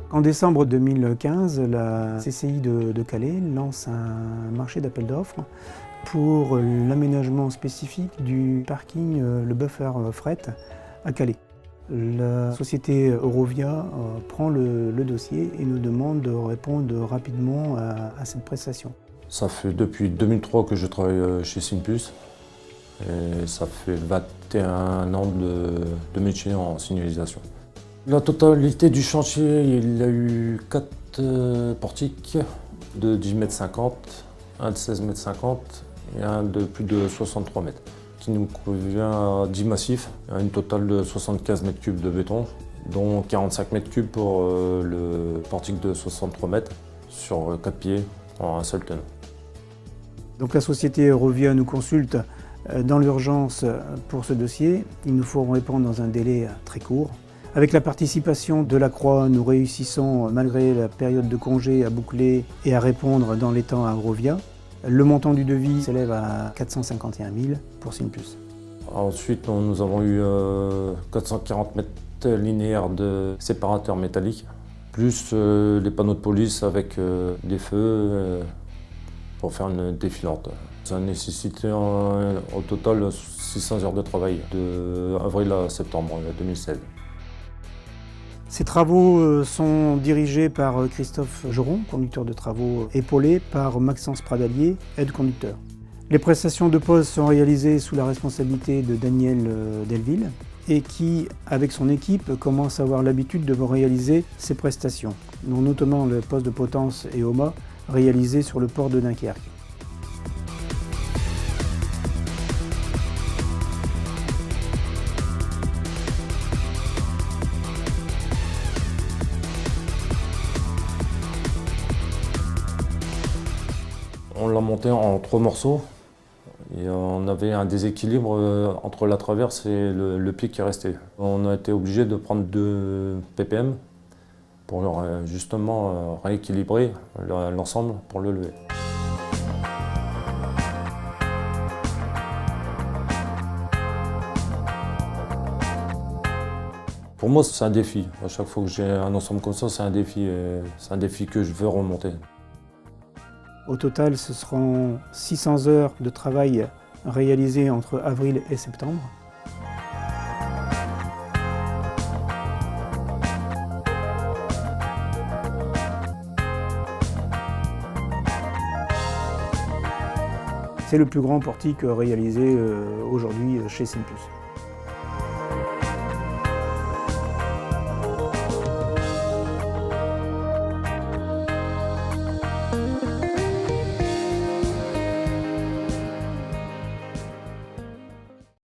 En décembre 2015, la CCI de Calais lance un marché d'appel d'offres pour l'aménagement spécifique du parking Le Buffer Fret à Calais. La société Eurovia prend le dossier et nous demande de répondre rapidement à cette prestation. Ça fait depuis 2003 que je travaille chez Sinplus et ça fait 21 ans de métier en signalisation. La totalité du chantier, il y a eu 4 portiques de 10,50 m, un de 16,50 m et un de plus de 63 mètres, qui nous convient à 10 massifs, à une totale de 75 m3 de béton, dont 45 m3 pour le portique de 63 mètres sur 4 pieds en un seul tonneau. Donc la société Eurovia nous consulte dans l'urgence pour ce dossier. Il nous faut répondre dans un délai très court. Avec la participation de la Croix, nous réussissons, malgré la période de congé, à boucler et à répondre dans les temps à Eurovia. Le montant du devis s'élève à 451 000 pour Sinplus. Ensuite, nous avons eu 440 mètres linéaires de séparateurs métalliques, plus les panneaux de police avec des feux pour faire une défilante. Ça a nécessité au total 600 heures de travail, de avril à septembre 2016. Ces travaux sont dirigés par Christophe Geron, conducteur de travaux, épaulé par Maxence Pradalier, aide-conducteur. Les prestations de pose sont réalisées sous la responsabilité de Daniel Delville et qui, avec son équipe, commence à avoir l'habitude de réaliser ces prestations, dont notamment le poste de potence et OMA réalisé sur le port de Dunkerque. On l'a monté en 3 morceaux et on avait un déséquilibre entre la traverse et le pied qui restait. On a été obligé de prendre 2 ppm pour justement rééquilibrer l'ensemble pour le lever. Pour moi, c'est un défi. À chaque fois que j'ai un ensemble comme ça, c'est un défi que je veux remonter. Au total, ce seront 600 heures de travail réalisées entre avril et septembre. C'est le plus grand portique réalisé aujourd'hui chez Sinplus.